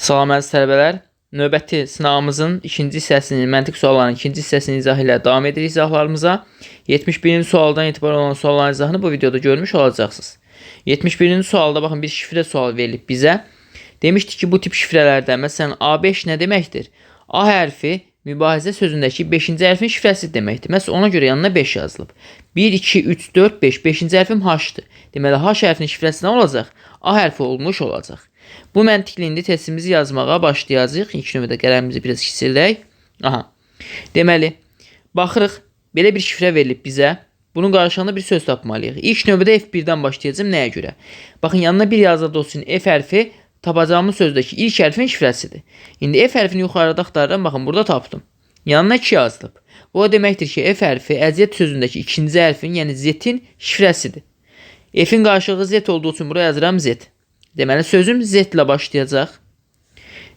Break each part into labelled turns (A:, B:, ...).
A: Salam əziz tələbələr. Növbəti sınavımızın ikinci hissəsinin, məntiq suallarının ikinci hissəsinin izahı ilə davam edirik izahlarımıza. 71-ci sualdan etibarən olan sualların izahını bu videoda görmüş olacaqsınız. 71-ci sualda baxın bir şifrə sual verilib bizə. Demişdik ki, bu tip şifrələrdə məsələn A5 nə deməkdir? A hərfi mübarizə sözündəki 5-ci hərfin şifrəsi deməkdir. Məsələn, ona görə yanına 5 yazılıb. 1, 2, 3, 4, 5. 5-ci hərfim H-dır. Deməli, H hərfinin şifrəsi nə olacaq? A hərfi olmuş olacaq. Bu məntiqlə indi testimizi yazmağa başlayacağıq. İlk növbədə qələmimizi biraz kiçildək. Aha. Deməli, baxırıq, belə bir şifrə verilib bizə. Bunun qarşılığında bir söz tapmalıyıq. İlk növbədə F1-dən başlayacağım. Nəyə görə? Baxın, yanına bir yazılıb olsun. F hərfi tapacağımız sözdəki ilk hərfin şifrəsidir. İndi F hərfini yuxarıda axtarıram. Baxın, burada tapdım. Yanına 2 yazılıb. Bu o deməkdir ki, F hərfi əziyyət sözündəki ikinci hərfin, yəni Z-in şifrəsidir. F-in qarşılığı Z olduğu üçün buraya yazıram Z. Deməli, sözüm Z ilə başlayacaq.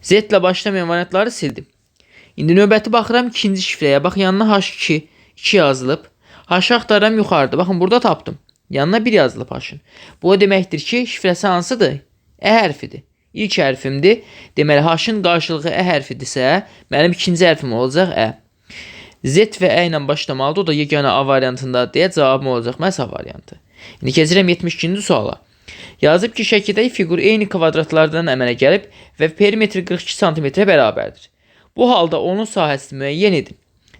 A: Z ilə başlamayan variantları sildim. İndi növbəti baxıram ikinci şifrəyə. Bax, yanına H2 2 yazılıb. H-ı axtarıram yuxarıda. Baxın, burada tapdım. Yanına 1 yazılıb H-ın. Bu o deməkdir ki, şifrəsi hansıdır? Ə hərfidir. İlk hərfimdir. Deməli, H-ın qarşılığı ə hərfidirsə, mənim ikinci hərfim olacaq ə. Z və ə ilə başlamalıdır. O da yeganə A variantında deyə cavabım olacaq. Məhz A variantı. İndi keçirəm 72-ci suala. Yazıb ki, şəkildəki fiqur eyni kvadratlardan əmələ gəlib və perimetri 42 cm bərabərdir. Bu halda onun sahəsi müəyyən edin.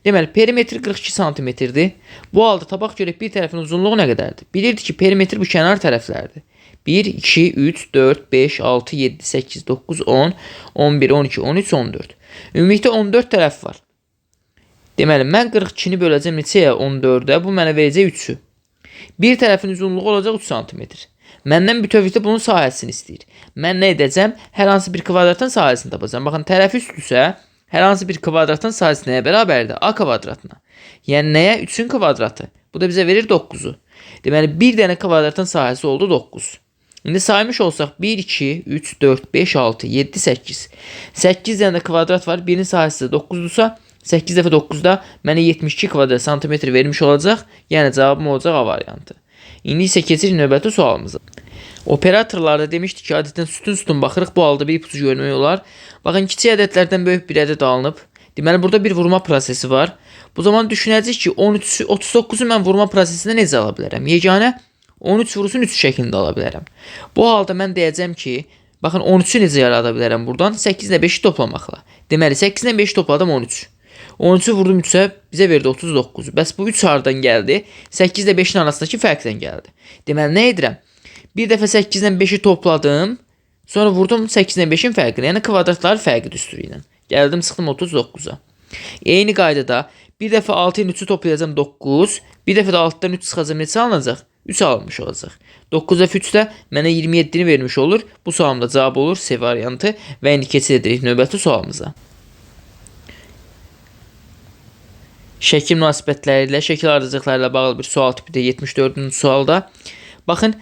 A: Deməli, perimetri 42 cm-dir. Bu halda tabaq görək bir tərəfin uzunluğu nə qədərdir? Bilirdik ki, perimetri bu kənar tərəflərdir. 1, 2, 3, 4, 5, 6, 7, 8, 9, 10, 11, 12, 13, 14. Ümumilikdə 14 tərəf var. Deməli, mən 42-ni böləcəm neçəyə? 14-ə. Bu mənə verəcək 3-ü. Bir tərəfin uzunluğu olacaq 3 cm. Məndən bütövlükdə bunun sahəsini istəyir. Mən nə edəcəm? Hər hansı bir kvadratın sahəsini tapacağam. Baxın, tərəfi üstdürsə, hər hansı bir kvadratın sahəsi nəyə bərabərdir? A kvadratına. Yəni nəyə? 3-ün kvadratı. Bu da bizə verir 9-u. Deməli, bir dənə kvadratın sahəsi oldu 9. İndi saymış olsaq 1, 2, 3, 4, 5, 6, 7, 8. 8 dənə kvadrat var. Birinin sahəsi də 9-dursa, 8 dəfə 9-da mənə 72 kvadrat santimetr vermiş olacaq. Yəni cavabım olacaq A variantı. İndi isə keçirik növbəti sualımıza. Operatorlarda demişdik ki, adətən sütun baxırıq. Bu halda bir ipucu görmək olar. Baxın, kiçik ədədlərdən böyük bir ədəd alınıb. Deməli, burada bir vurma prosesi var. Bu zaman düşünəcəyik ki, 39-u mən vurma prosesində necə ala bilərəm? Yeganə 13 vurusun 3 şəklində ala bilərəm. Bu halda mən deyəcəm ki, baxın, 13-ü necə yarada bilərəm buradan? 8 ilə 5-i toplamaqla. Deməli, 8 ilə 5-i topladım 13. 13-ü vurdum 3-ə, bizə verdi 39. Bəs bu 3 hardan gəldi? 8 ilə 5-in arasındakı fərqdən gəldi. Deməli, nə edirəm? Bir dəfə 8 ilə 5-i topladım, sonra vurdum 8 ilə 5-in fərqini, yəni kvadratları fərqi düsturu ilə. Gəldim, sıxdım 39-a. Eyni qaydada bir dəfə 6 ilə 3-ü toplayacam 9, bir dəfə də 6-dan 3 çıxacam, neçə alınacaq? 3 alınmış olacaq. 9 dəfə 3 də mənə 27-ni vermiş olur. Bu sualımda cavab olur C variantı və indi keçid edirik növbəti sualımıza. Şəkil münasibətləri ilə, şəkil ardıcıqları ilə bağlı bir sual tipidir 74-cü sualda. Baxın,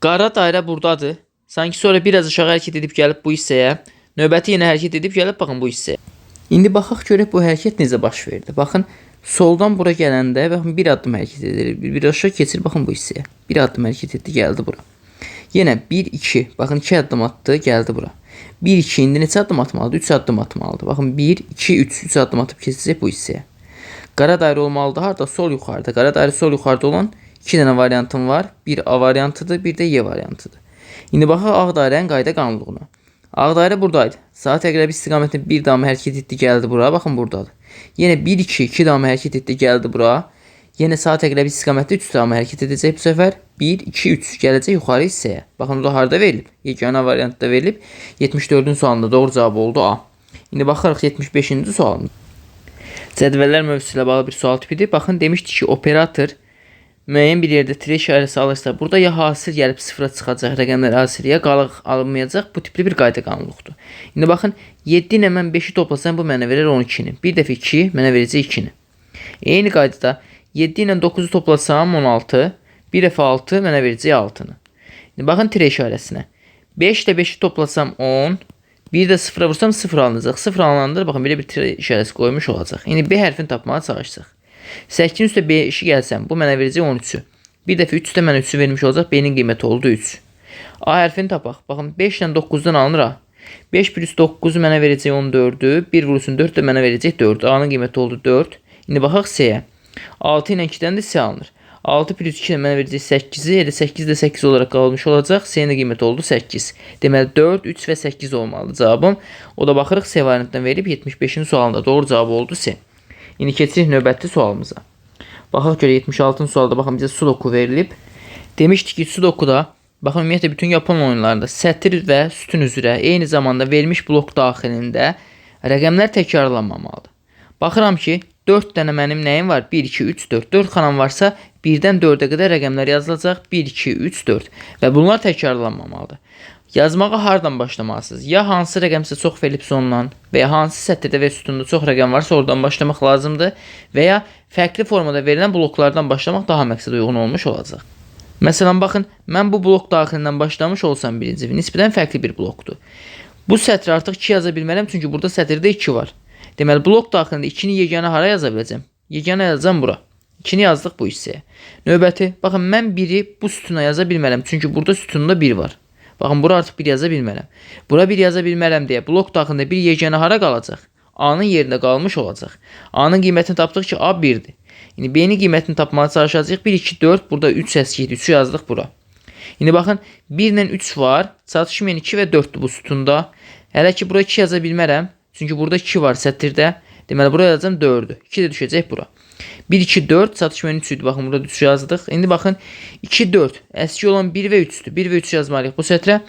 A: qara dairə buradadır. Sanki sonra biraz aşağı hərəkət edib gəlib bu hissəyə. Növbəti yenə hərəkət edib gəlib, baxın, bu hissəyə. İndi baxaq görək bu hərəkət necə baş verdi. Baxın, soldan bura gələndə, baxın, bir addım hərəkət edir. Bir aşağı keçir, baxın, bu hissəyə. Bir addım hərəkət etdi, gəldi bura. Yenə 1, 2, baxın, 2 addım atdı, gəldi bura. 1, 2, indi neçə addım atmalıdır? 3 addım atmalıdır. Baxın, 1, 2, 3 addım atıb keçəcək bu hissəyə. Qara dairə olmalıdır. Harada? Sol yuxarıda. Qara dairə sol yuxarıda olan 2 dənə variantım var. Bir A variantıdır, bir də Y variantıdır. İndi baxaq ağ dairənin qayda qanunluğuna. Ağ dairə buradaydı. Saat əqrəbi istiqamətində bir damı hərəkət etdi, gəldi bura. Baxın, buradadır. Yenə 1, 2, 2 damı hərəkət etdi, gəldi bura. Yenə saat əqrəbi istiqamətdə 3 damı hərəkət edəcək bu səfər. 1, 2, 3 gələcək yuxarı hissəyə. Baxın, o da harada verilib? Yeganə variantda verilib. 74-cü sualında doğru cavab oldu A. İndi baxarıq 75-ci sualımız. Cədvəllər mövzusu ilə bağlı bir sual tipidir. Baxın, demişdik ki, operator müəyyən bir yerdə tire işarəsi alırsa, burada ya hasil gəlib sıfıra çıxacaq, rəqəmlər hasil, ya qalıq alınmayacaq. Bu tipli bir qayda qanunluqdur. İndi baxın, 7 ilə mən 5-i toplasam, bu mənə verir 12-ni. Bir dəfə 2 mənə verəcək 2-ni. Eyni qaydada 7 ilə 9-u toplasam 16, bir dəfə 6 mənə verəcək 6-nı. İndi baxın tire işarəsinə. 5 ilə 5-i toplasam 10, bir də 0-a vursam 0 alınacaq. 0 alınanda baxın, belə bir tire işarəsi qoymuş olacaq. İndi B hərfini tapmağa çalışacaq. 8-in üstə B-i gəlsəm, bu mənə verəcək 13-ü. Bir dəfə 3 də mənə 3-ü vermiş olacaq. B-nin qiyməti oldu 3. A hərfini tapaq. Baxın, 5 ilə 9-dan alınır A. 5 plus 9 mənə verəcək 14'ü. 1 vurulsun 4 də mənə verəcək 4. A'nın qiyməti oldu 4. İndi baxaq C-yə. 6 ilə 2-dən də C alınır. 6 plus 2 də mənə verəcək 8'i. Elə 8 də 8 olaraq qalmış olacaq. C-nin qiyməti oldu 8. Deməli 4, 3 və 8 olmalıdır cavabım. O da baxırıq C variantından verib 75-ci sualında doğru cavab oldu C. İndi keçirik növbəti sualımıza. Baxaq görə 76-cı sualda baxın bizə sudoku verilib. Demişdik ki sudokuda baxın ümumiyyətlə bütün Yapon oyunlarında sətir və sütun üzrə eyni zamanda verilmiş blok daxilində rəqəmlər təkrarlanmamalıdır. Baxıram ki 4 dənə mənim nəyim var? 1, 2, 3, 4. 4 xanam varsa 1-dən 4-ə qədər rəqəmlər yazılacaq. 1, 2, 3, 4. Və bunlar təkrarlanmamalıdır. Yazmağa hardan başlamalısınız? Ya hansı rəqəmsə çox verilib sondan və ya hansı sətirdə və sütunda çox rəqəm varsa oradan başlamaq lazımdır və ya fərqli formada verilən bloklardan başlamaq daha məqsədə uyğun olmuş olacaq. Məsələn, baxın, mən bu blok daxilindən başlamış olsam birinci nisbətən fərqli bir blokdur. Bu sətri artıq 2 yaza bilmərəm, çünki burada sətirdə 2 var. Deməli, blok daxilində 2-ni yeganə hara yaza biləcəm? Yeganə yazacam bura. 2-ni yazdıq bu hissəyə. Növbəti, baxın, mən 1-i bu sütuna yaza bilmərəm, çünki burada sütunda 1 var. Baxın, bura artıq 1 yaza bilmərəm. Bura 1 yaza bilmərəm deyə blok daxilində bir yeganə hara qalacaq? A-nın yerində qalmış olacaq. A-nın qiymətini tapdıq ki, A 1-dir. İndi B-nin qiymətini tapmağa çalışacağıq. 1, 2, 4, burada 3 səskiydi. 3'ü yazdıq bura. İndi baxın, 1 ilə 3 var. Çatışmayan 2 və 4'dür bu sütunda. Hələ ki, bura 2 yaza bilmərəm. Çünki burada 2 var sətirdə. Deməli, buraya yazacağım 4'dür. 2 də düşəcək bura. 1, 2, 4, çatışmayan 3 idi. Baxın, burada 3 yazdıq. İndi baxın, 2, 4. Əski olan 1 və 3'dür. 1 və 3 yazmalıyıq bu sətrə.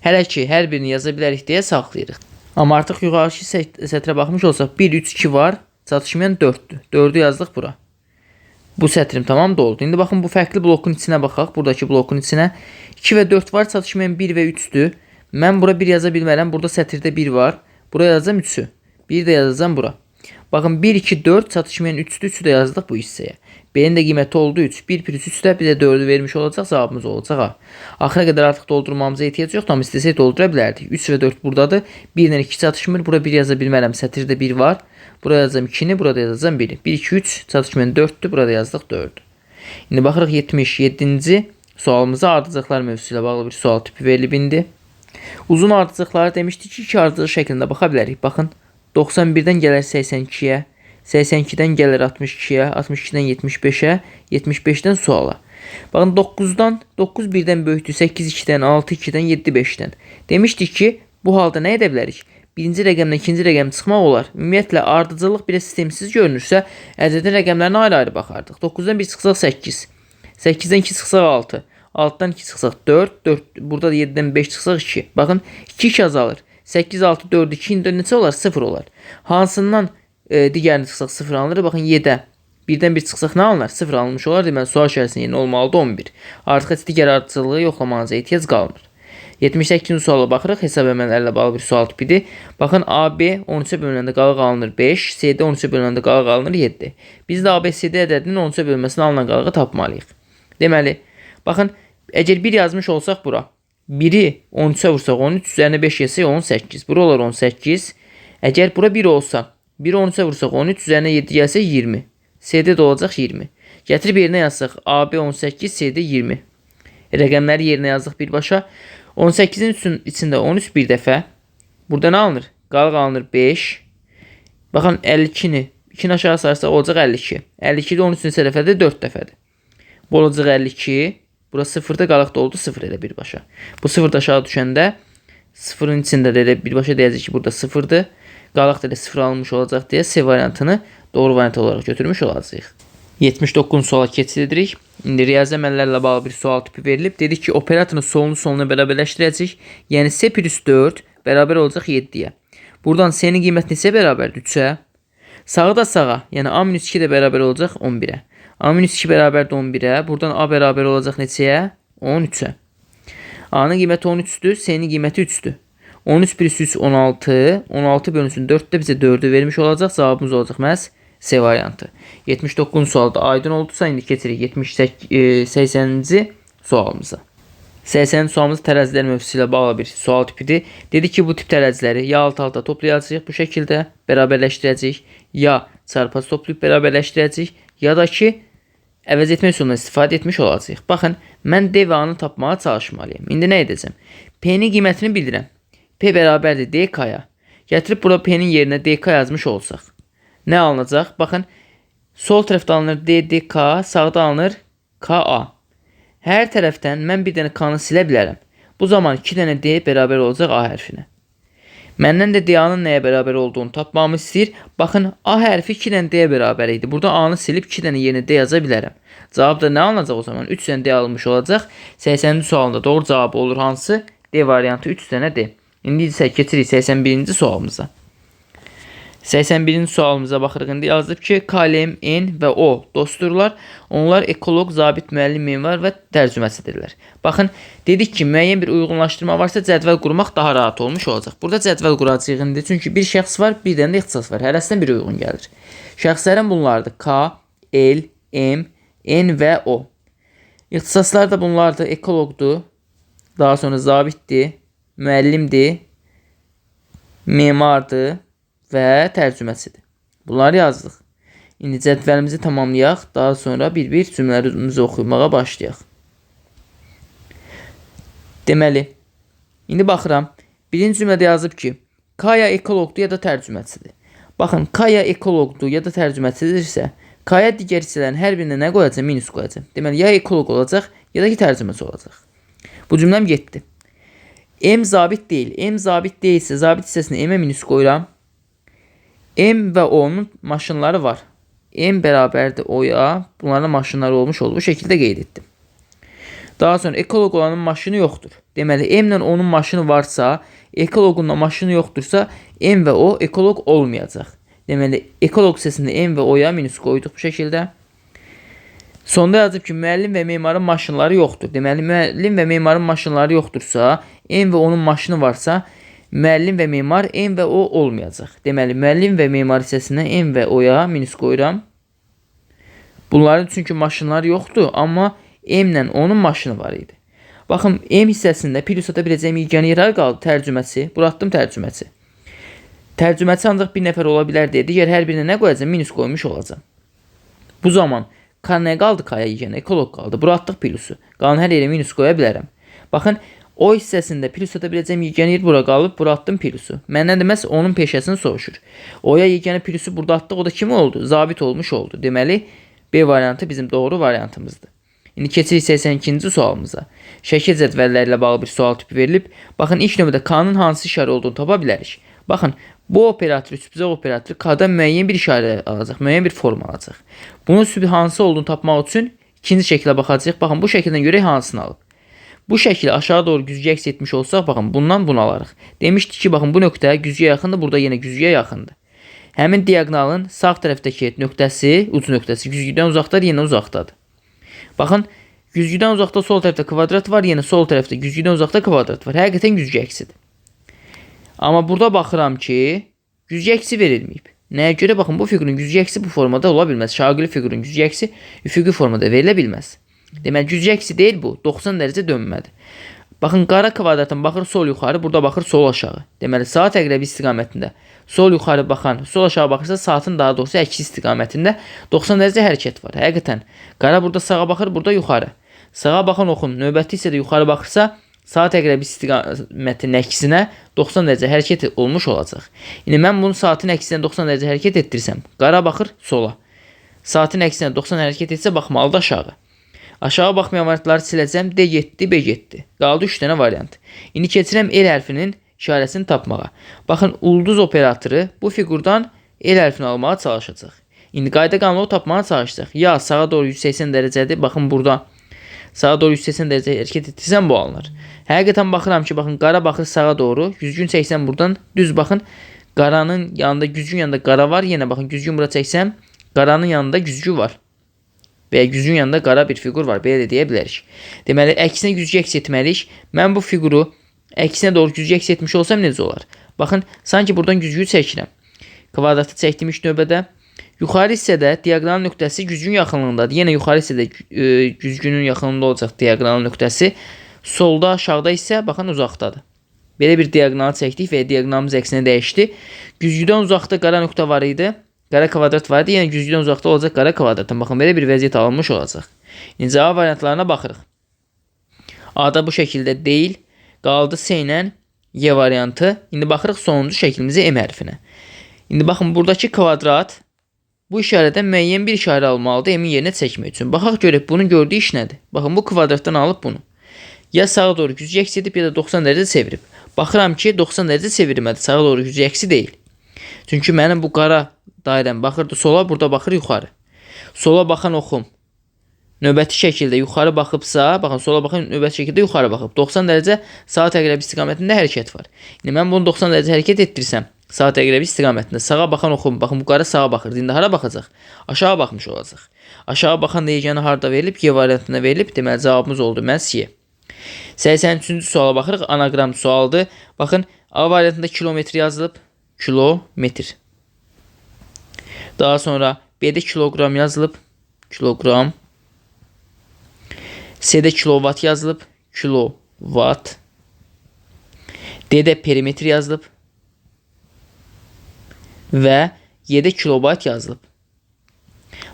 A: Hələ ki, hər birini yaza bilərik deyə saxlayırıq. Amma artıq yuxarıki sətrə baxmış olsaq, 1, 3, 2 var. Çatışmayan 4'dür. 4'ü yazdıq bura. Bu sətrim tamam doldu. İndi baxın, bu fərqli blokun içinə baxaq. Buradakı blokun içinə. 2 və 4 var. Çatışmayan 1 və 3'dür. Mən bura 1 yaza bilmərəm. Burada sətirdə 1 var. Buraya yazacağım 3'ü. 1 də yazacağım bura. Baxın, 1, 2, 4 çatışmayan 3'dür. 3'ü də yazdıq bu hissəyə. B-nin də qiyməti oldu 3. 1 plus 3 də bizə 4'ü vermiş olacaq. Cavabımız olacaq A. Axıra qədər artıq doldurmamıza ehtiyac yoxdur. Amma istəsək doldura bilərdik. 3 və 4 buradadır. 1 ilə 2 çatışmır. Bura 1 yaza bilmərəm. Sətirdə 1 var. Buraya yazacağım 2'ni. Burada yazacağım 1'i. 1, 2, 3 çatışmayan 4'dür. Burada yazdıq 4'ü. İndi baxırıq 77-ci sualımıza ardıcıqlar mövzusu ilə bağlı bir sual tipi verilib indi. Uzun ardıcıqları demişdik ki, 2 ardıcıq şəklində baxa bilərik. Baxın, 91-dən gələr 82-yə, 82-dən gəlir 62-yə, 62-dən 75-ə, 75-dən suala. Baxın, 9-dan 9 1-dən böyükdür, 8 2-dən, 6 2-dən, 7 5-dən. Demişdik ki, bu halda nə edə bilərik? Birinci rəqəmlə ikinci rəqəm çıxmaq olar. Ümumiyyətlə, ardıcıllıq belə sistemsiz görünürsə, ədədin rəqəmlərinə ayrı-ayrı baxardıq. 9-dan 1 çıxsaq 8, 8-dən 2 çıxsaq 6, 6-dan 2 çıxsaq 4, burada da 7-dən 5 çıxsaq 2. Baxın, 2 azalır. 8, 6, 4, 2, indi neçə olar? 0 olar. Hansından digərini çıxsaq 0 alınır? Baxın, 7-ə. 1-dən 1 çıxsaq nə alınır? 0 alınmış olar. Deməli, sual şərəsinin yerinə olmalıdır 11. Artıq heç digər ardıcılığı yoxlamanıza ehtiyac qalmır. 78-ci suala baxırıq. Hesab əməllərlə bağlı bir sual tipidir. Baxın, AB 13-ə bölünəndə qalıq alınır 5, CD 13-ə bölünəndə qalıq alınır 7. Biz də ABCD ədədinin 13-ə bölünməsində alınan qalığı tapmalıyıq. Deməli, baxın, əgər 1 yazmış olsaq bura, 1'i 13'ə vursaq 13, üzərinə 5 yesək 18. Bura olar 18. Əgər bura 1 olsa, 1'i 13'ə vursaq 13, üzərinə 7 gəlsə 20. CD də olacaq 20. Gətirib yerinə yazsaq, AB 18, CD 20. Rəqəmləri yerinə yazdıq birbaşa. 18'in içində 13 bir dəfə. Burada nə alınır? Qalıq alınır 5. Baxın, 52'ni 2'ni aşağı sarsaq olacaq 52. 52'də 13'ün neçə dəfədir? 4 dəfədir. Bu olacaq 52. Bura 0'da qalıq da oldu 0 elə birbaşa. Bu 0 da aşağı düşəndə 0'ın içində də elə birbaşa deyəcək ki, burada 0'dır. Qalıq da elə 0 alınmış olacaq deyə C variantını doğru variant olaraq götürmüş olacağıq. 79-cu suala keçid edirik. İndi riyazi əməllərlə bağlı bir sual tipi verilib. Dedik ki, operatorun solunu bərabərləşdirəcək. Yəni C plus 4 bərabər olacaq 7-yə. Buradan C-nin qiyməti neçəyə bərabərdir? 3-ə. Sağı da sağa, yəni A minus 2 də bərabər olacaq 11-ə. A minus 2 bərabərdir 11-ə. Buradan A bərabər olacaq neçəyə? 13-ə. A-nın qiyməti 13-dür, C-nin qiyməti 3-dür. 13 plus 3 16. 16 bölünsün 4-də bizə 4'ü vermiş olacaq. Cavabımız olacaq məhz C variantı. 79-cu sualda aydın oldusa, indi keçirik 80-ci sualımıza. 80-ci sualımız tərəzilər mövzusu ilə bağlı bir sual tipidir. Dedi ki, bu tip tərəziləri ya alt-alta toplayacağıq bu şəkildə, bərabərləşdirəcəyik, ya çarpaz toplayıb bərabərləşdirəcəyik, ya da ki, əvəz etmək üsulundan istifadə etmiş olacağıq. Baxın, mən D və A-nı tapmağa çalışmalıyım. İndi nə edəcəm? P-nin qiymətini bildirəm. P bərabərdir DK-ya. Gətirib bura P-nin yerinə DK yazmış olsaq. Nə alınacaq? Baxın, sol tərəfdə alınır DDK, sağda alınır KA. Hər tərəfdən mən bir dənə K-nı silə bilərəm. Bu zaman 2 dənə D bərabər olacaq A hərfinə. Məndən də D-nın nəyə bərabər olduğunu tapmamı istəyir. Baxın, A hərfi 2 dənə D bərabər idi. Burada A-nı silib 2 dənə yerinə D yaza bilərəm. Cavab da nə alınacaq o zaman? 3 dənə D alınmış olacaq. 80-ci sualında doğru cavabı olur hansı? D variantı 3 dənə D. İndi isə keçirik 81-ci sualımıza. 81-ci sualımıza baxırıq. İndi yazılıb ki, KLM, N və O dostdurlar. Onlar ekoloq, zabit, müəllim, memar və tərcüməsidirlər. Baxın, dedik ki, müəyyən bir uyğunlaşdırma varsa cədvəl qurmaq daha rahat olmuş olacaq. Burada cədvəl quracağıq indi. Çünki bir şəxs var, bir dənə də ixtisas var. Hərəsindən biri uyğun gəlir. Şəxslərin bunlardır. K, L, M, N və O. İxtisaslar da bunlardır. Ekoloqdur. Daha sonra zabitdir, müəllimdir, memardır və tərcüməsidir. Bunları yazdıq. İndi cədvəlimizi tamamlayaq. Daha sonra bir-bir cümlələrimizi oxumağa başlayaq. Deməli, indi baxıram. Birinci cümlədə yazıb ki, Kaya ekoloqdur ya da tərcüməsidir. Baxın, Kaya ekoloqdur ya da tərcüməsidirsə, Kaya digər hissələrin hər birinə nə qoyacaq? Minus qoyacaq. Deməli, ya ekoloq olacaq, ya da ki, tərcüməsi olacaq. Bu cümləm getdi. M zabit deyil. M zabit deyilsə, zabit hissəsini M-ə minus qoyuram. M və O-nun maşınları var. M bərabərdir O-ya. Bunların maşınları olmuş oldu. Bu şəkildə qeyd etdim. Daha sonra ekoloq olanın maşını yoxdur. Deməli, M ilə O-nun maşını varsa, ekoloqun da maşını yoxdursa, M və O ekoloq olmayacaq. Deməli, ekoloq hissəsində M və O-ya minus qoyduq bu şəkildə. Sonda yazıb ki, müəllim və memarın maşınları yoxdur. Deməli, müəllim və memarın maşınları yoxdursa, M və onun maşını varsa, müəllim və memar M və O olmayacaq. Deməli, müəllim və memar hissəsinə M və O-ya minus qoyuram. Bunların çünki maşınları yoxdur, amma M ilə onun maşını var idi. Baxın, M hissəsində plus ata biləcəyim yeganə yer qaldı. Tərcüməsi. Bura atdım tərcüməsi. Tərcüməsi ancaq bir nəfər ola bilər deyə digər hər birinə nə qoyacam? Minus qoymuş olacam. Bu zaman K nə qaldı? K-ya yeganə ekoloq qaldı. Bura atdıq plusu. Qalan hər yerə minus qoya bilərəm. Baxın, O hissəsində plus ata biləcəyim yeganə yer bura qalıb, bura atdım plusu. Məndən deməz onun peşəsini soruşur. O-ya yeganə plusu burada atdıq, o da kim oldu? Zabit olmuş oldu. Deməli, B variantı bizim doğru variantımızdır. İndi keçirik 82-ci sualımıza. Şəkil cədvəlləri ilə bağlı bir sual tipi verilib. Baxın, ilk növbədə K-nın hansı işarə olduğunu tapa bilərik. Baxın, bu operator, üstbüzək operatoru K-da müəyyən bir işarə alacaq, müəyyən bir form alacaq. Bunun hansı olduğunu tapmaq üçün ikinci şəklə baxacağıq. Baxın, bu şəkildən görək hansını alıb. Bu şəkil aşağı doğru güzgüyə əks etmiş olsaq, baxın, bundan bunu alarıq. Demişdik ki, baxın, bu nöqtə güzgüyə yaxındır, burada yenə güzgüyə yaxındır. Həmin diaqonalın sağ tərəfdəki nöqtəsi, uc nöqtəsi güzgüdən uzaqdadır, yenə uzaqdadır. Baxın, güzgüdən uzaqda sol tərəfdə kvadrat var, yenə sol tərəfdə güzgüdən uzaqda kvadrat var. Həqiqətən güzgü əksidir. Amma burada baxıram ki, güzgü əksi verilməyib. Nəyə görə? Baxın, bu fiqurun güzgü əksi bu formada ola bilməz. Şaqili fiqurun güzgü əksi üfüqi formada verilə bilməz. Deməli, güzgü əksi deyil bu. 90 dərəcə dönmədir. Baxın, qara kvadratın baxır sol yuxarı, burada baxır sol aşağı. Deməli, saat əqrəbi istiqamətində sol yuxarı baxan, sol aşağı baxırsa, saatın daha doğrusu əksi istiqamətində 90 dərəcə hərəkət var. Həqiqətən, qara burada sağa baxır, burada yuxarı. Sağa baxan oxun növbəti hissədə yuxarı baxırsa, saat əqrəbi istiqamətinin əksinə 90 dərəcə hərəkət olmuş olacaq. İndi mən bunu saatin əksinə 90 dərəcə hərəkət etdirsəm, qara baxır sola. Saatin əksinə 90 hərəkət etsə, baxmalıdır aşağı. Aşağı baxmayan variantları siləcəm. D getdi, B getdi. Qaldı 3 dənə variant. İndi keçirəm L hərfinin işarəsini tapmağa. Baxın, ulduz operatoru bu fiqurdan L hərfini almağa çalışacaq. İndi qayda qanunu tapmağa çalışacaq. Ya sağa doğru 180 dərəcədir. Baxın, burada sağa doğru 180 dərəcə hərəkət etdirsəm bu alınır. Həqiqətən baxıram ki, baxın, qara baxır sağa doğru. Güzgün çəksəm buradan. Düz baxın, qaranın yanında, güzgün yanında qara var. Yenə baxın, güzgün bura çəksəm, qaranın yanında güzgü var. Və güzgün yanında qara bir fiqur var. Belə də deyə bilərik. Deməli, əksinə güzgü əks etməliyik. Mən bu fiquru əksinə doğru güzgü əks etmiş olsam necə olar? Baxın, sanki buradan güzgüyü çəkirəm. Kvadratı çəkdim ilk növbədə. Yuxarı hissədə diaqonal nöqtəsi güzgünün yaxınlığındadır. Yenə yuxarı hissədə güzgünün yaxınlığında olacaq diaqonal nöqtəsi. Solda, aşağıda isə baxın uzaqdadır. Belə bir diaqonalı çəkdik və diaqonalımız əksinə dəyişdi. Güzgüdən uzaqda qara nöqtə var idi. Qara kvadrat var idi, yəni güzgüdən uzaqda olacaq qara kvadratdan. Baxın, belə bir vəziyyət alınmış olacaq. İndi cavab variantlarına baxırıq. A-da bu şəkildə deyil, qaldı C ilə Y variantı. İndi baxırıq sonuncu şəklimizə M hərfinə. İndi baxın buradakı kvadrat bu işarədən müəyyən bir işarə almalıdır M-in yerinə çəkmək üçün. Baxaq görək bunun gördüyü iş nədir? Baxın bu kvadratdan alıb bunu. Ya sağa doğru güzgü əks edib ya da 90 dərəcə çevirib. Baxıram ki 90 dərəcə çevirmədi. Sağa doğru güzgü əksi deyil. Çünki mənim bu qara dairəm baxırdı sola, burada baxır yuxarı. Sola baxan oxum növbəti şəkildə yuxarı baxıbsa, baxın sola baxan növbəti şəkildə yuxarı baxıb. 90 dərəcə saat əqrəbi istiqamətində hərəkət var. İndi mən bunu 90 dərəcə hərəkət etdirsəm, saat əqrəbi istiqamətində sağa baxan oxum, baxın bu qara sağa baxır. İndi hara baxacaq? Aşağı baxmış olacaq. Aşağı baxan da yeganə harda verilib? Y variantına verilib. Deməli cavabımız oldu məhz Y. 83-cü suala baxırıq. Anagram sualdır. Baxın A variantında kilometr yazılıb. Kilometr. Daha sonra B'də kiloqram yazılıb. Kiloqram. C'də kilovat yazılıb. Kilovat. D'də perimetr yazılıb. Və Y'də kilobayt yazılıb.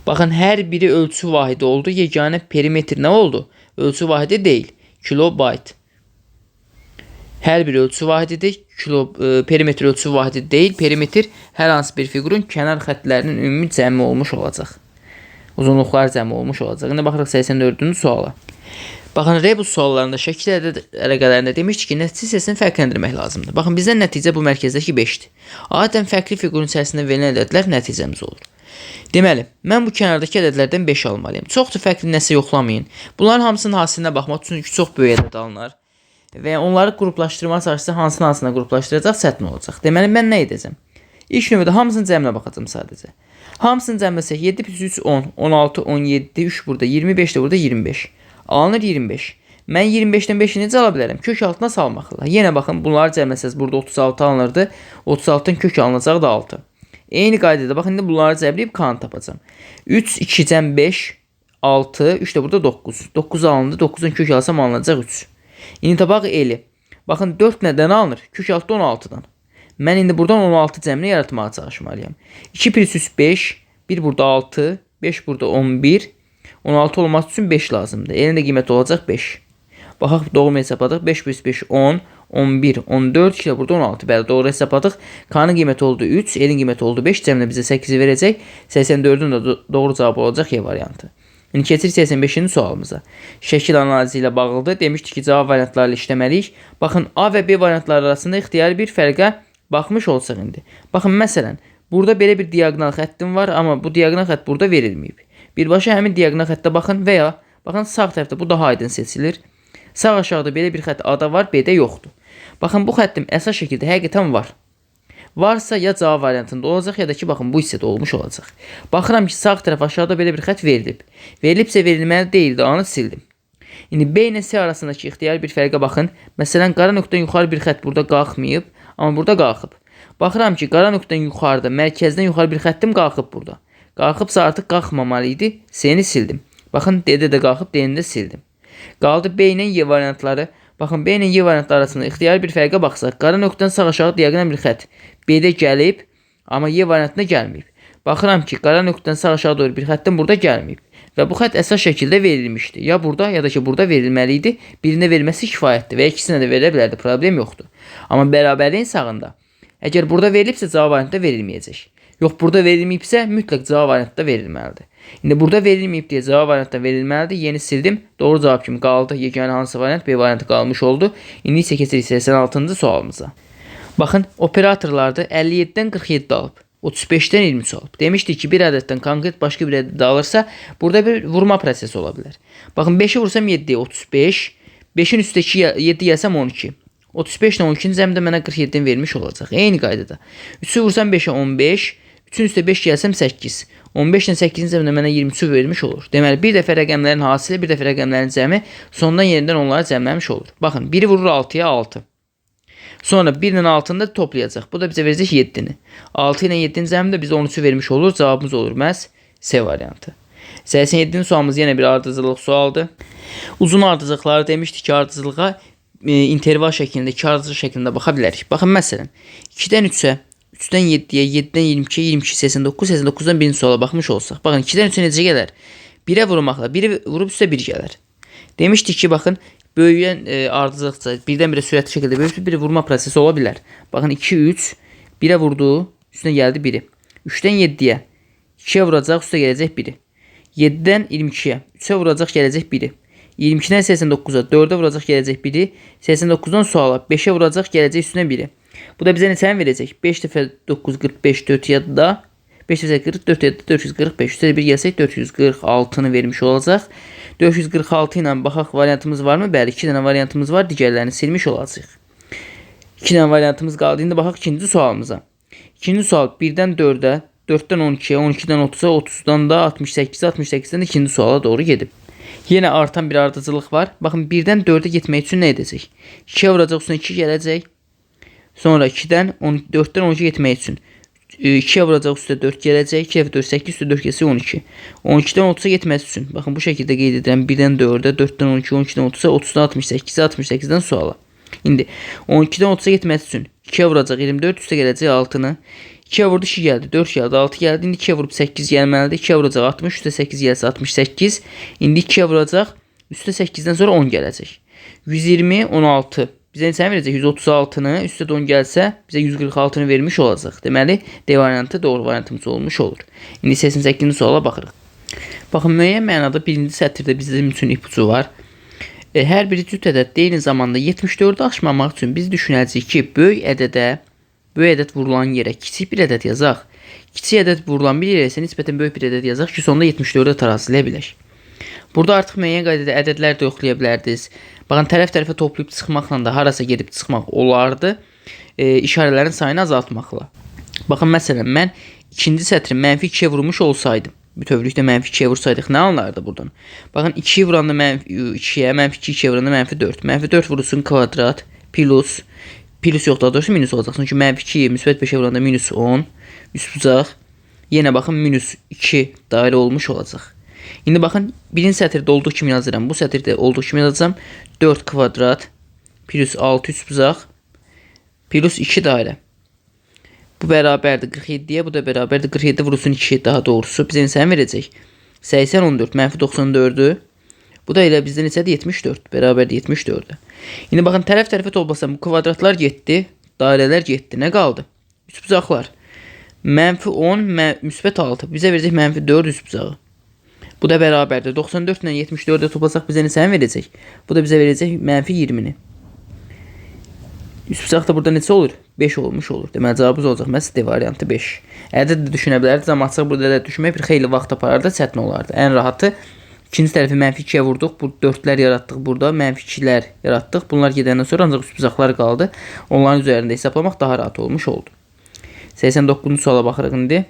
A: Baxın hər biri ölçü vahidi oldu. Yeganə perimetr nə oldu? Ölçü vahidi deyil. Kilobayt. Hər bir ölçü vahididir. Perimetr ölçü vahidi deyil. Perimetr hər hansı bir fiqurun kənar xəttlərinin ümumi cəmi olmuş olacaq. Uzunluqlar cəmi olmuş olacaq. İndi baxırıq 84-cü suala. Baxın, rebus suallarında şəkil əlaqələrində demişdik ki, nəticə hissəsini fərqləndirmək lazımdır. Baxın, bizdən nəticə bu mərkəzdəki 5-dir. Adətən fərqli fiqurun içərisində verilən ədədlər nəticəmiz olur. Deməli, mən bu kənardakı ədədlərdən 5 almalıyım. Çoxdur fərqli nəsə yoxlamayın. Bunların hamısının hasilinə baxmaq üçün çox böyük ədəd alınır. Və onları qruplaşdırma çalışsa hansına qruplaşdıracaq çətin olacaq. Deməli, mən nə edəcəm? İlk növbədə hamısının cəminə baxacağım sadəcə. Hamısını cəmləsək 7 plus 3 10, 16, 17, 3 burada, 25 də burada 25. Alınır 25. Mən 25-dən 5-i necə ala bilərəm? Kök altına salmaqla. Yenə baxın, bunları cəmləsəz burada 36 alınırdı. 36-dan kök alınacaq da 6. Eyni qaydada baxın, indi bunları cəmləyib k-nı tapacağım. 3, 2-dən 5, 6, 3 də burada 9. 9 alındı, 9-dan kök alsam alınacaq 3. İndi tapaq eli. Baxın, 4 nədən alınır? Kök altı 16-dan. Mən indi buradan 16 cəmini yaratmağa çalışmalıyam. 2 plus 3 5, 1 burada 6, 5 burada 11, 16 olması üçün 5 lazımdır. Elin də qiyməti olacaq 5. Baxaq, doğru hesabladıq. 5 plus 5 10, 11, 14, işte burada 16. Bəli, doğru hesabladıq. K-nın qiyməti oldu 3, elin qiyməti oldu 5. Cəmlə bizə 8-i verəcək. 84-ün də doğru cavabı olacaq Y variantı. İndi keçirik 85-ci sualımıza. Şəkil analizi ilə bağlıdır. Demişdik ki, cavab variantlarıyla işləməliyik. Baxın, A və B variantları arasında ixtiyari bir fərqə baxmış olsaq indi. Baxın, məsələn, burada belə bir diagonal xəttim var, amma bu diagonal xətt burada verilməyib. Birbaşa həmin diagonal xəttə baxın və ya baxın, sağ tərəfdə bu daha aydın seçilir. Sağ aşağıda belə bir xətt A-da var, B-də yoxdur. Baxın, bu xəttim əsas şəkildə həqiqətən var. Varsa ya cavab variantında olacaq, ya da ki, baxın, bu hissədə olmuş olacaq. Baxıram ki, sağ tərəf aşağıda belə bir xətt verilib. Verilibsə verilməli deyildi, anı sildim. İndi B ilə C arasındakı ixtiyari bir fərqə baxın. Məsələn, qara nöqtədən yuxarı bir xətt burada qalxmayıb, amma burada qalxıb. Baxıram ki, qara nöqtədən yuxarıda, mərkəzdən yuxarı bir xəttim qalxıb burada. Qalxıbsa artıq qalxmamalı idi, C-ni sildim. Baxın, D-də də qalxıb, D-ni də sildim. Qaldı B ilə Y variantları. Baxın, B ilə Y variantları arasında ixtiyari bir fərqə baxsaq, qara nöqtədən sağ aşağı diagonal bir xətt B-də gəlib, amma Y variantına gəlməyib. Baxıram ki, qara nöqtədən sağ aşağı doğru bir xətdən burada gəlməyib. Və bu xətt əsas şəkildə verilmişdi. Ya burada, ya da ki, burada verilməli idi. Birində verilməsi kifayətdir və ikisinə də verilə bilərdi, problem yoxdur. Amma bərabərliyin sağında, əgər burada verilibsə, cavab variantda verilməyəcək. Yox, burada verilməyibsə, mütləq cavab variantda verilməlidir. İndi burada verilməyib deyə cavab variantda verilməlidir. Yeni sildim. Doğru cavab kimi qaldı. Yeganə hansı variant? B variantı qalmış oldu. İndi isə keçirik 86-cı sualımıza. Baxın, operatorlarda 57-dən 47 alıb. 35-dən 23 alıb. Demişdik ki, bir ədəddən konkret başqa bir ədəd alırsa, burada bir vurma prosesi ola bilər. Baxın, 5-i vursam 7-yə 35. 5-in üstəki 7 gəlsəm 12. 35 ilə 12-nin cəmdə mənə 47-dən vermiş olacaq. Eyni qaydada. 3-ü vursam 5-ə 15. 3-ün üstə 5 gəlsəm 8. 15 ilə 8-in cəmdə mənə 23 vermiş olur. Deməli, bir dəfə rəqəmlərin hasili, bir dəfə rəqəmlərin cəmi, sondan yenidən onları cəmləmiş olur. Baxın, 1-i vurur 6-ya 6. Sonra 1 ilə 6-nı da toplayacaq. Bu da bizə verəcək 7-ni. 6 ilə 7-nin cəmi də bizə 13-ü vermiş olur. Cavabımız olur məhz C variantı. 87-ci sualımız yenə bir ardıcıllıq sualdır. Uzun ardıcılıqları demişdik ki, ardıcılığa interval şəklində, iki ardıcı şəklində baxa bilərik. Baxın, məsələn, 2-dən 3-ə, 3-dən 7-yə, 7-dən 22-yə, 22, 89, 89-dan birinci suala baxmış olsaq. Baxın, 2-dən 3-ə necə gələr? 1-ə vurmaqla, 1-i vurub üstə 1 gələr. Demişdik ki, baxın, Böyüyən ardıcılıqca birdən-birə sürətli şəkildə böyüyüb bir vurma prosesi ola bilər. Baxın 2 3 1-ə vurdu, üstünə gəldi 1-i. 3-dən 7-yə 2-yə vuracaq, üstə gələcək 1-i. 7-dən 22-yə 3-ə vuracaq, gələcək 1-i. 22-dən 89-a 4-ə vuracaq, gələcək 1-i. 89-dan suala 5-ə vuracaq, gələcək üstünə 1-i. Bu da bizə neçəni verəcək? 5 dəfə 9 45 4 yadda 5 dəfə 44 yadda 445. Üstə 1 gəlsək 446-nı vermiş olacaq. 446 ilə baxaq variantımız varmı? Bəli, 2 dənə variantımız var. Digərlərini silmiş olacaq. 2 dənə variantımız qaldı. İndi baxaq ikinci sualımıza. İkinci sual 1-dən 4-ə, 4-dən 12-yə, 12-dən 30-a, 30-dan da 68-ə, 68-dən ikinci suala doğru gedib. Yenə artan bir ardıcılıq var. Baxın 1-dən 4-ə getmək üçün nə edəcək? 2-yə vuracaq, üstünə 2 gələcək. Sonra 2-dən 4-dən 12 getmək üçün 2-yə vuracaq, üstə 4 gələcək. 2 dəfə 4 8, üstə 4 gəlsə 12. 12-dən 30-a getməsi üçün baxın bu şəkildə qeyd edirəm. 1-dən 4-ə, 4-dən 12, 12-dən 30-a, 30-dan 68-ə, 68-dən suala. İndi 12-dən 30-a getməsi üçün 2-yə vuracaq 24, üstə gələcək 6-nı. 2-yə vurdu 2 gəldi, 4 gəldi, 6 gəldi. İndi 2-yə vurub 8 gəlməlidir. 2-yə vuracaq 60, üstə 8 gəlsə 68. İndi 2-yə vuracaq, üstə 8-dən sonra 10 gələcək. 120, 16. Bizə neçəni verəcək? 136-nı, üstə də 10 gəlsə, bizə 146-nı vermiş olacaq. Deməli, D variantı doğru variantımız olmuş olur. İndi 88-ci suala baxırıq. Baxın, müəyyən mənada birinci sətirdə bizim üçün ipucu var. Hər biri cüt ədəd eyni zamanda 74-ü aşmamaq üçün biz düşünəcəyik ki, böyük ədəd vurulan yerə kiçik bir ədəd yazaq. Kiçik ədəd vurulan bir yerə isə nisbətən böyük bir ədəd yazaq ki, sonunda 74-ə tarazilaya bilək. Burada artıq müəyyən qaydada ədədlər də yoxlaya bilərdiniz. Baxın, tərəf-tərəfə toplayıb çıxmaqla da harasa gedib çıxmaq olardı. İşarələrin sayını azaltmaqla. Baxın, məsələn, mən ikinci sətri mənfi 2-yə vurmuş olsaydım, bütövlükdə mənfi 2-yə vursaydıq nə anlardı buradan? Baxın, 2-yi vuranda mənfi 2-yə, mənfi 2-yə vuranda mənfi 4. Mənfi 4 vurulsun kvadrat, plus yox, daha doğrusu minus olacaq. Çünki mənfi 2-yi müsbət 5-ə vuranda minus 10, üst bucaq. Yenə baxın, minus 2 dairə olmuş olacaq. İndi baxın, birinci sətirdə olduğu kimi yazıram. Bu sətirdə olduğu kimi yazacağım. 4 kvadrat plus 6 üst bucaq plus 2 dairə. Bu bərabərdir 47-yə, bu da bərabərdir 47 vurulsun 2, daha doğrusu bizə neçəni verəcək? 80 14 mənfi 94-ü. Bu da elə bizdə neçədir? 74. Bərabərdir 74-ə. İndi baxın, tərəf-tərəfə toplasam bu kvadratlar getdi, dairələr getdi. Nə qaldı? Üst bucaqlar. Mənfi 10, müsbət 6. Bizə verəcək mənfi 4 üst bucağı. Bu da bərabərdir. 94 ilə 74-ə toplasaq bizə neçəni verəcək? Bu da bizə verəcək mənfi 20-ni. Üst bucaq da burada neçə olur? 5 olmuş olur. Deməli, cavabımız olacaq. Məsələn, D variantı 5. Ədəd də düşünə bilərdiniz, amma açıq burada ədəd düşmək bir xeyli vaxt aparardı, çətin olardı. Ən rahatı ikinci tərəfi mənfi 2-yə vurduq. Bu 4-lər yaratdıq burada. Mənfi 2-lər yaratdıq. Bunlar gedəndən sonra ancaq üst bucaqlar qaldı. Onların üzərində hesaplamaq daha rahat olmuş oldu. 89-cu suala baxırıq indi.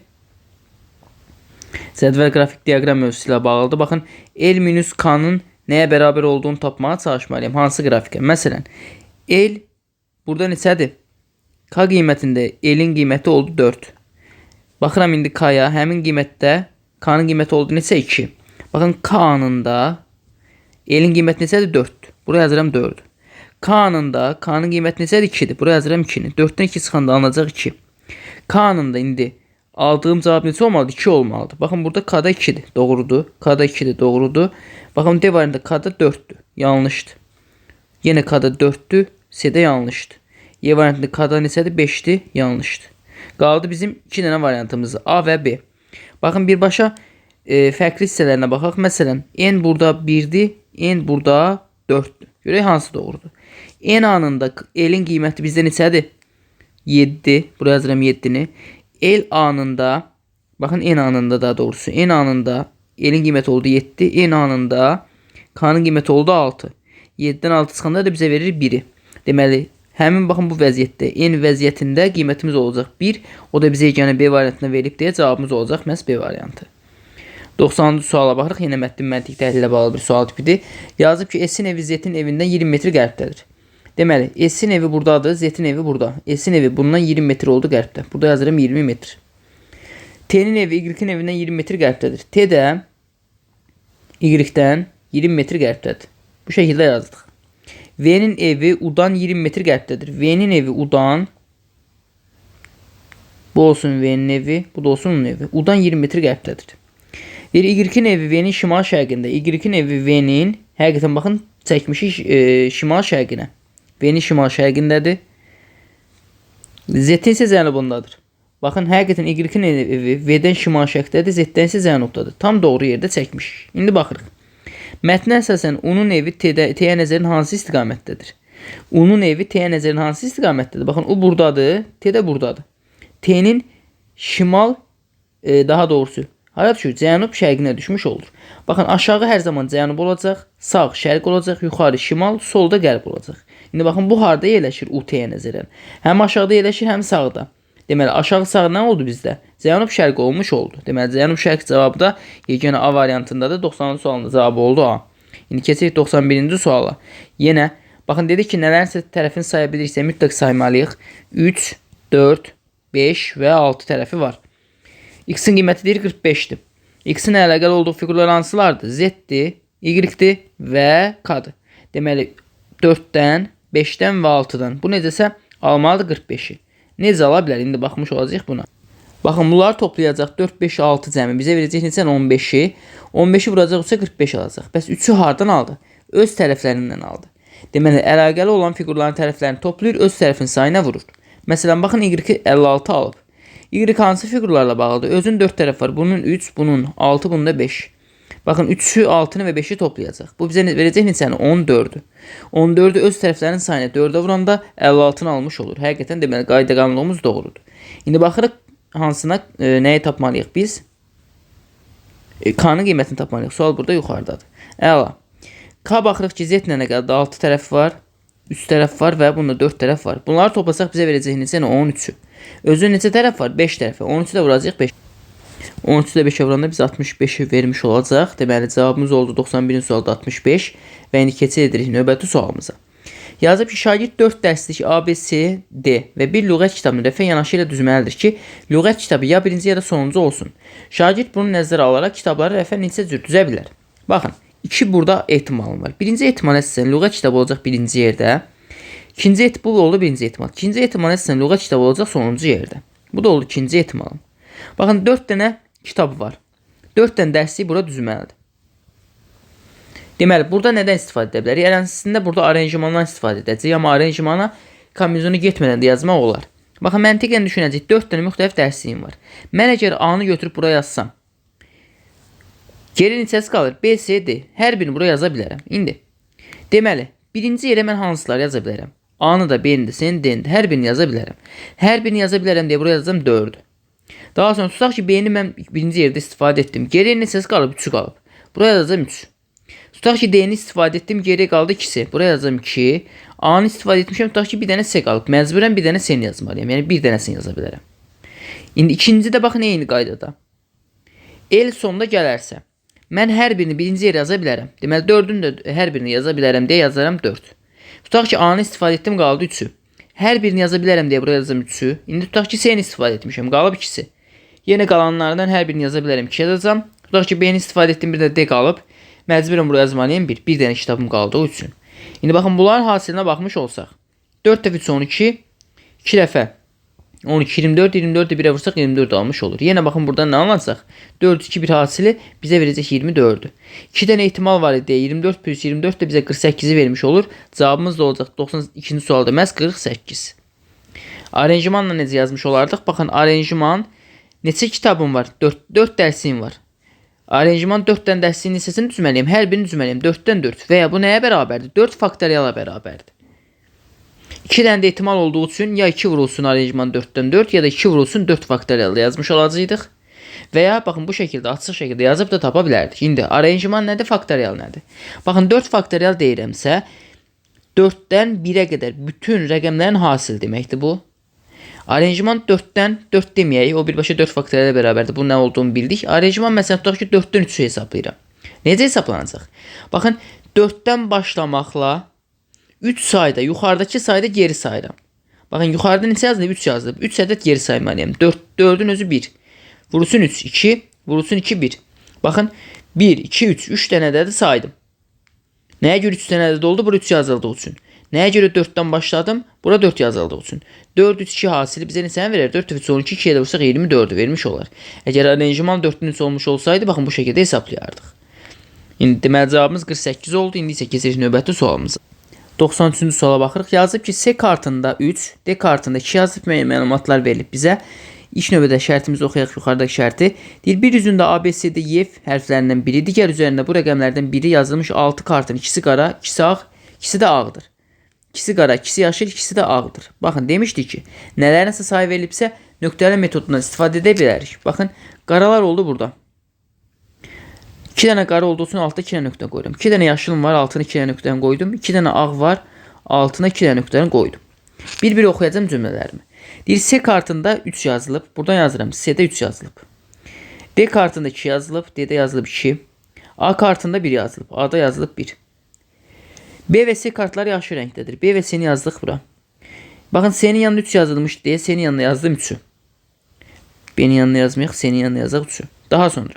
A: Cədvəl qrafik diaqram mövzusu ilə bağlıdır. Baxın, L-K-nın nəyə bərabər olduğunu tapmağa çalışmalıyım. Hansı qrafikə? Məsələn, L burada neçədir? K qiymətində L-in qiyməti oldu 4. Baxıram indi K-ya. Həmin qiymətdə K-nın qiyməti oldu neçə? 2. Baxın, K-nın da L-in qiyməti neçədir? 4. Buraya yazıram 4. K-nın da K-nın qiyməti neçədir? 2-dir. Buraya yazıram 2-ni. 4-dən 2 çıxanda alınacaq 2. K-nın da indi aldığım cavab neçə olmalıdır? 2 olmalıdır. Baxın, burada K-da 2-dir. Doğrudur. K-da 2-dir. Doğrudur. Baxın, D variantında K-da 4-dür. Yanlışdır. Yenə K-da 4-dür. C-də yanlışdır. Y variantında K-da neçədir? 5-dir. Yanlışdır. Qaldı bizim 2 dənə variantımız A və B. Baxın, birbaşa fərqli hissələrinə baxaq. Məsələn, N burada 1-dir. N burada 4-dür. Görək hansı doğrudur. N anında L-in qiyməti bizdə neçədir? 7. Buraya yazıram 7-ni. L anında, baxın N anında daha doğrusu. N anında L-in qiyməti oldu 7. N anında K-nın qiyməti oldu 6. 7-dən 6 çıxanda da bizə verir 1-i. Deməli, həmin baxın bu vəziyyətdə N vəziyyətində qiymətimiz olacaq 1. O da bizə yeganə B variantına verib deyə cavabımız olacaq məhz B variantı. 90-cı suala baxırıq. Yenə mətn məntiq təhlil ilə bağlı bir sual tipidir. Yazıb ki, S-in evi Z-in evindən 20 metr qərbdədir. Deməli, S-in evi buradadır, Z-in evi burada. S-in evi bundan 20 metr oldu qərbdə. Burada yazıram 20 metr. T-nin evi Y-in evindən 20 metr qərbdədir. T də Y-dən 20 metr qərbdədir. Bu şəkildə yazdıq. V-nin evi U-dan 20 metr qərbdədir. V-nin evi U-dan, bu olsun V-nin evi, bu da olsun onun evi. U-dan 20 metr qərbdədir. Y-in evi V-nin şimal şərqində. Y-in evi V-nin, həqiqətən baxın, çəkmişik şimal şərqinə. V-nin şimal şərqindədir. Z-in isə cənubundadır. Baxın, həqiqətən Y-in evi V-dən şimal şərqdədir, Z-dən isə cənubdadır. Tam doğru yerdə çəkmişik. İndi baxırıq. Mətnə əsasən U-nun evi T-yə nəzərin hansı istiqamətdədir? U-nun evi T-yə nəzərin hansı istiqamətdədir? Baxın, U buradadır, T də buradadır. T-nin şimal, daha doğrusu, hara düşür? Cənub şərqinə düşmüş olur. Baxın, aşağı hər zaman cənub olacaq, sağ şərq olacaq, yuxarı şimal, solda qərb olacaq. İndi baxın, bu harda yerləşir U-T-yə nəzərən? Həm aşağıda yerləşir, həm sağda. Deməli, aşağı sağ nə oldu bizdə? Cənub şərq olmuş oldu. Deməli, cənub şərq cavabı da yeganə A variantındadır. 90-cı sualın cavabı oldu A. İndi keçirik 91-ci suala. Yenə, baxın, dedik ki, nələrsə tərəfini saya bilirsə, mütləq saymalıyıq. 3, 4, 5 və 6 tərəfi var. X-in qiyməti deyir 45-dir. X-in əlaqəli olduğu fiqurlar hansılardır? Z-dir, Y-dir və K-dır. Deməli, 4-dən, 5-dən və 6-dan. Bu necəsə almalıdır 45-i. Necə ala bilər? İndi baxmış olacaq buna. Baxın, bunları toplayacaq 4, 5, 6 cəmi. Bizə verəcək necə 15-i. 15-i vuracaq 45 alacaq. Bəs 3-ü hardan aldı? Öz tərəflərindən aldı. Deməli, əlaqəli olan fiqurların tərəflərini toplayır, öz tərəfin sayına vurur. Məsələn, baxın, Y 56 alıb. Y hansı fiqurlarla bağlıdır? Özün 4 tərəf var. Bunun 3, bunun 6, bunun da 5. Baxın, 3-ü, 6-nı və 5-i toplayacaq. Bu bizə verəcək neçəni? 14-ü. 14-ü öz tərəflərin sayına 4-ə vuranda 56-nı almış olur. Həqiqətən deməli, qayda qanunumuz doğrudur. İndi baxırıq hansına, nəyi tapmalıyıq biz? K-nın qiymətini tapmalıyıq. Sual burada yuxarıdadır. Əla. K baxırıq ki, Z-lə nə qədər? 6 tərəf var, 3 tərəf var və bunda 4 tərəf var. Bunları toplasaq bizə verəcək neçəni? 13-ü. Özü neçə tərəf var? 5 tərəfə. 13-ü də vuracaq 5. 13-ü də 5-ə vuranda biz 65-i vermiş olacaq. Deməli, cavabımız oldu 91-ci sualda 65 və indi keçid edirik növbəti sualımıza. Yazıb ki, şagird 4 dərslik A, B, C, D və bir lüğət kitabını rəfə yanaşı ilə düzməlidir ki, lüğət kitabı ya birinci ya da sonuncu olsun. Şagird bunu nəzərə alaraq kitabları rəfə neçə cür düzə bilər? Baxın, 2 burada ehtimalım var. Birinci ehtimal əsasən lüğət kitabı olacaq birinci yerdə. İkinci ehtimal oldu birinci ehtimal. İkinci ehtimal əsasən lüğət kitabı olacaq sonuncu yerdə. Bu da oldu ikinci ehtimalım. Baxın, 4 dənə kitab var. 4 dənə dərslik bura düzməlidir. Deməli, burada nədən istifadə edə bilərik? Ərənsizində burada aranjmandan istifadə edəcəyik. Amma aranjmana kamyuzunu getmədən də yazmaq olar. Baxın, məntiqən düşünəcək. 4 dənə müxtəlif dərsliyim var. Mən əgər A-nı götürüb buraya yazsam, geri neçəsi qalır? B, C, D. Hər birini buraya yaza bilərəm. İndi, deməli, birinci yerə mən hansılar yaza bilərəm? A-nı da, B-ni də, C-ni, D-ni də hər birini yaza bilərəm. Hər birini yaza bilərəm deyə buraya yazacam 4. Daha sonra tutaq ki, B-ni mən birinci yerdə istifadə etdim. Geriyə neçəsi qalıb? 3'ü qalıb. Buraya yazacam 3. Tutaq ki, D-ni istifadə etdim, geriyə qaldı 2'si. Buraya yazacam 2. A-nı istifadə etmişəm, tutaq ki, bir dənə C qalıb. Məcburən bir dənə C-ni yazmalıyam. Yəni, bir dənəsini yaza bilərəm. İndi ikinci də baxın, eyni qaydada. El sonda gələrsə, mən hər birini birinci yerə yaza bilərəm. Deməli, 4'ün də hər birini yaza bilərəm deyə yazaram 4. Tutaq ki, A-nı istifadə etdim, qaldı 3'ü. Hər birini yaza bilərəm deyə buraya yazacam 3'ü. İndi tutaq ki, C-ni istifadə etmişəm, qalıb 2'si. Yenə qalanlardan hər birini yaza bilərəm, 2 yazacam. Tutaq ki, B-ni istifadə etdim, bir də D qalıb. Məcburən buraya yazmalıyım 1. Bir dənə kitabım qaldı o üçün. İndi baxın, bunların hasilinə baxmış olsaq. 4 dəfə 3 12, 2 dəfə 12, 24, 24 də 1'ə vursak 24 almış olur. Yenə baxın, buradan nə alacaq? 4, 2, 1 hasili bizə verəcək 24'ü. 2 dənə ehtimal var idi. 24 plus 24 də bizə 48'i vermiş olur. Cavabımız da olacaq 92-ci sualda məhz 48. Aranjmanla necə yazmış olardıq? Baxın, aranjman neçə kitabım var? 4 dərsim var. Aranjman 4 dənə dərsliyin hissəsini düzməliyəm. Hər birini düzməliyəm. 4'dən 4 və ya bu nəyə bərabərdir? 4 faktoriala bərabərdir. 2 dənə də ehtimal olduğu üçün ya 2 vurulsun aranjman 4'dən 4 ya da 2 vurulsun 4 faktorialda yazmış olacaqdıq. Və ya baxın, bu şəkildə açıq şəkildə yazıb da tapa bilərdik. İndi aranjman nədir, faktorial nədir? Baxın, 4 faktorial deyirəmsə 4'dən 1'ə qədər bütün rəqəmlərin hasil deməkdir bu. Aranjman 4'dən 4 deməyək, o birbaşa 4 faktoriyalə bərabərdir. Bu nə olduğunu bildik. Aranjman məsələn tutaq ki, 4'dən 3'ü hesablayıram. Necə hesablanacaq? Baxın, 4'dən başlamaqla 3 sayda, yuxarıdakı sayda geri sayıram. Baxın, yuxarıda neçə yazılıb? 3 yazılıb. 3 ədəd geri saymalıyam. 4'ün özü 1. Vurulsun 3, 2. Vurulsun 2, 1. Baxın, 1, 2, 3. 3 dənə ədədi saydım. Nəyə görə 3 dənə ədəd oldu? Bura 3 yazıldığı üçün. Nəyə görə 4'dən başladım? Bura 4 yazıldığı üçün. 4, 3, 2 hasili bizə neçəni verər? 4 dəfə 12, 2'yə də vursaq 24'ü vermiş olar. Əgər aranjman 4'ün 3 olmuş olsaydı, baxın, bu şəkildə hesablayardıq. İndi deməli cavabımız 48 oldu. İndi isə keçirik növbəti sualımıza. 93-cü suala baxırıq. Yazıb ki, C kartında 3, D kartında 2 yazıb müəyyən məlumatlar verilib bizə. İlk növbədə şərtimizi oxuyaq, yuxarıdakı şərti. Deyir, bir üzündə ABCD Y hərflərindən biri, digər üzərində bu rəqəmlərdən biri yazılmış 6 kartın ikisi qara, ikisi ağ, ikisi də ağdır. İkisi qara, ikisi yaşıl, ikisi də ağdır. Baxın, demişdik ki, nələrin isə sayı verilibsə, nöqtəli metodundan istifadə edə bilərik. Baxın, qaralar oldu burada. 2 dənə qara olduğu üçün altına 2 dənə nöqtə qoydum. 2 dənə yaşılım var, altına 2 dənə nöqtəni qoydum. 2 dənə ağ var, altına 2 dənə nöqtəni qoydum. Bir-bir oxuyacağım cümlələrimi. Deyir, C kartında 3 yazılıb. Buradan yazıram, C-də 3 yazılıb. D kartında 2 yazılıb, D-də yazılıb 2. A kartında 1 yazılıb, A-da yazılıb 1. B və C kartları yaşıl rəngdədir. B və C-ni yazdıq bura. Baxın, C-nin yanına 3 yazılmış deyə C-nin yanına yazdım 3'ü. B-nin yanına yazmayaq, C-nin yanına yazaq 3'ü. Daha sonra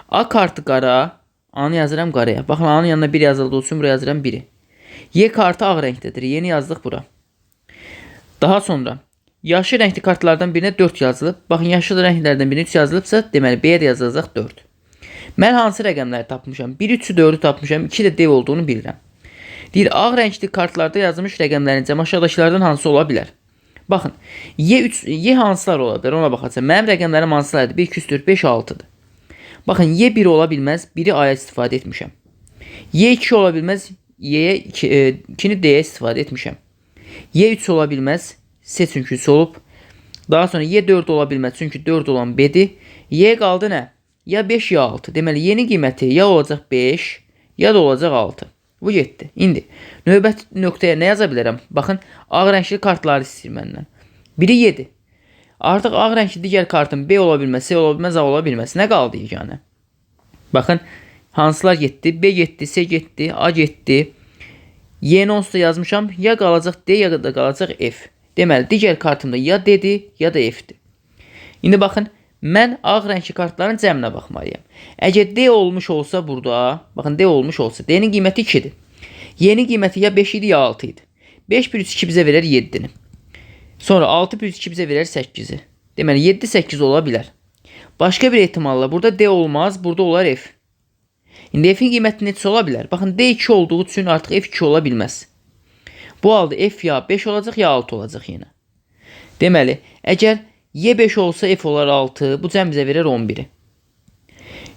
A: A kartı qara, A-nı yazıram qaraya. Baxın, A-nın yanına 1 yazıldığı üçün buraya yazıram 1'i. Y kartı ağ rəngdədir. Y-ni yazdıq bura. Daha sonra yaşıl rəngli kartlardan birinə 4 yazılıb. Baxın, yaşıl rənglərdən birinə 3 yazılıbsa, deməli B-yə də yazacaq 4. Mən hansı rəqəmləri tapmışam? 1, 3-ü, 4-ü tapmışam. 2 də D olduğunu bilirəm. Deyir, ağ rəngli kartlarda yazılmış rəqəmlərin cəmi aşağıdakılardan hansı ola bilər? Baxın, Y hansılar ola bilər? Ona baxacağım. Mənim rəqəmlərim hansılardır? 1, 2, 3, 4, 5, 6-dır. Baxın, Y1 ola bilməz. 1-i A-ya istifadə etmişəm. Y2 ola bilməz. Y2-ni D-yə istifadə etmişəm. Y3 ola bilməz. C çünki 3 olub. Daha sonra Y4 ola bilməz. Çünki 4 olan B-dir. Y qaldı nə? Ya 5 ya 6. Deməli, yeni qiyməti ya olacaq 5, ya da olacaq 6. Bu getdi. İndi növbəti nöqtəyə nə yaza bilərəm? Baxın, ağ rəngli kartları istəyir məndən. Biri 7. Artıq ağ rəngli digər kartın B ola bilməz, C ola bilməz, A ola bilməz. Nə qaldı yeganə? Baxın, hansılar getdi? B getdi, C getdi, A getdi. Y-ni onsuz da yazmışam. Ya qalacaq D, ya da qalacaq F. Deməli, digər kartımda ya D-dir, ya da F-dir. İndi baxın, mən ağ rəngli kartların cəminə baxmalıyam. Əgər D olmuş olsa burada, baxın, D olmuş olsa, D-nin qiyməti 2-dir. Y-nin qiyməti ya 5 idi, ya 6 idi. 5 + 2 bizə verər 7-ni. Sonra 6 + 2 bizə verər 8-i. Deməli, 7, 8 ola bilər. Başqa bir ehtimalla burada D olmaz, burada olar F. İndi F-in qiyməti neçə ola bilər? Baxın, D 2 olduğu üçün artıq F 2 ola bilməz. Bu halda F ya 5 olacaq, ya 6 olacaq yenə. Deməli, əgər Y 5 olsa F olar 6, bu cəm bizə verər 11'i.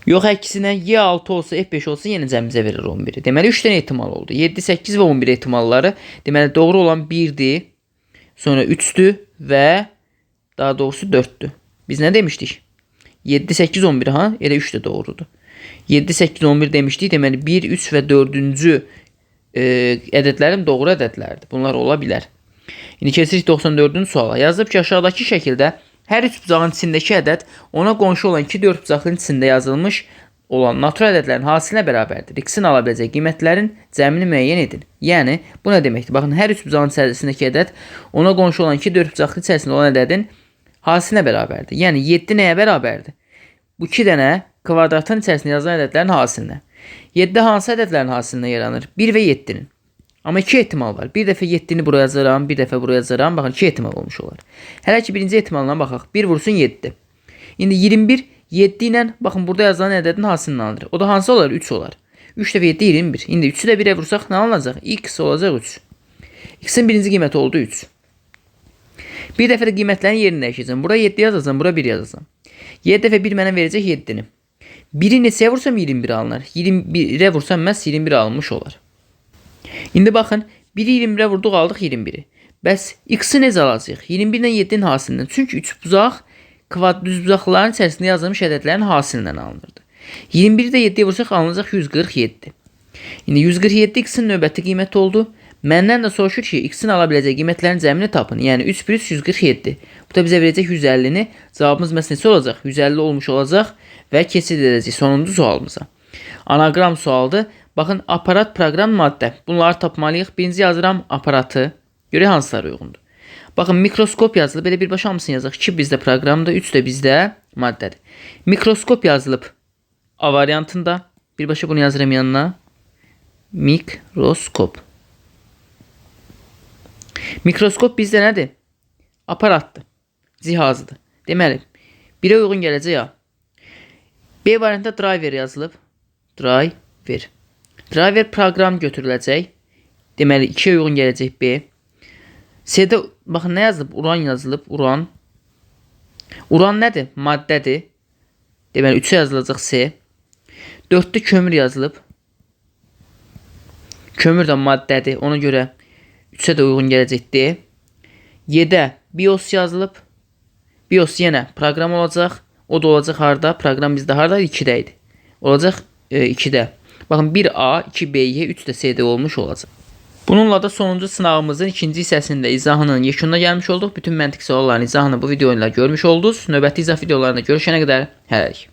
A: Yox, əksinə Y 6 olsa F 5 olsa yenə cəm bizə verər 11'i. Deməli, 3 dənə ehtimal oldu. 7, 8 və 11 ehtimalları. Deməli, doğru olan 1'dir, sonra 3'dür və daha doğrusu 4'dür. Biz nə demişdik? 7, 8, 11 ha? Elə 3 də doğrudur. 7, 8, 11 demişdik. Deməli, 1, 3 və 4-cü ədədlərim doğru ədədlərdir. Bunlar ola bilər. İndi keçirik 94-cü suala. Yazılıb ki, aşağıdakı şəkildə hər üç bucağın içindəki ədəd ona qonşu olan 2 4 bucaqın içində yazılmış olan natural ədədlərin hasilinə bərabərdir. X-in ala biləcək qiymətlərin cəmini müəyyən edin. Yəni, bu nə deməkdir? Baxın, hər üç bucağın içərisindəki ədəd ona qonşu olan 2 4 bucaqın içərisində olan ədədin hasilinə bərabərdir. Yəni, 7 nəyə bərabərdir? Bu 2 dənə kvadratın içərisində yazılan ədədlərin hasilinə. 7 hansı ədədlərin hasilinə yaranır? 1 və 7-nin. Amma 2 ehtimal var. Bir dəfə 7-ni buraya yazaram, bir dəfə buraya yazaram. Baxın, 2 ehtimal olmuş olar. Hələ ki, birinci ehtimalına baxaq. 1 vursun 7. İndi 21 7 ilə, baxın, burada yazılan ədədin hasilini alır. O da hansı olar? 3 olar. 3 dəfə 7 21. İndi 3'ü də 1'ə vursaq nə alınacaq? X olacaq 3. X-in birinci qiyməti oldu 3. Bir dəfə də qiymətlərin yerini dəyişəcəm. Bura 7 yazacağım, bura 1 yazacağım. 7 dəfə 1 mənə verəcək 7-ni. 1'i neçəyə vursam 21 alınır. 21'ə vursam məhz 21 alınmış olar. İndi baxın, 1'i 21'ə vurduq, aldıq 21'i. Bəs X-i necə alacaq? 21 ilə 7-nin hasilindən. Çünki 3 bucaq düz bucaqların içərisində yazılmış ədədlərin hasilindən alınırdı. 21'i də 7'yə vursaq alınacaq 147. İndi 147 X-in növbəti qiyməti oldu. Məndən də soruşur ki, X-in ala biləcək qiymətlərin cəmini tapın. Yəni 3 + 147. Bu da bizə verəcək 150-ni. Cavabımız məhz neçə olacaq? 150 olmuş olacaq və keçid edəcək sonuncu sualımıza. Anagram sualdır. Baxın, aparat, proqram, maddə. Bunları tapmalıyıq. Birinci yazıram aparatı. Görək hansılar uyğundur. Baxın, mikroskop yazılıb. Belə birbaşa hamısını yazaq. 2 bizdə proqramdır, 3 də bizdə maddədir. Mikroskop yazılıb A variantında. Birbaşa bunu yazıram yanına. Mikroskop. Mikroskop bizdə nədir? Aparatdır. Cihazıdır. Deməli, 1'ə uyğun gələcək A. B variantında driver yazılıb. Driver. ver. Driver proqram götürüləcək. Deməli 2-yə uyğun gələcək B. C-də baxın nə yazılıb? Uran yazılıb. Uran. Uran nədir? Maddədir. Deməli 3-ə yazılacaq C. 4-də kömür yazılıb. Kömür də maddədir. Ona görə 3-ə də uyğun gələcək D. Y-də BIOS yazılıb. BIOS yenə proqram olacaq. O da olacaq harda? Proqram bizdə harda? 2-də idi. Olacaq 2-də. Baxın 1A, 2B-yə, 3 də C-də olmuş olacaq. Bununla da sonuncu sınavımızın ikinci hissəsində izahının yekununa gəlmiş olduq. Bütün məntiq sualların izahını bu video ilə görmüş oldunuz. Növbəti izah videolarında görüşənə qədər hələlik.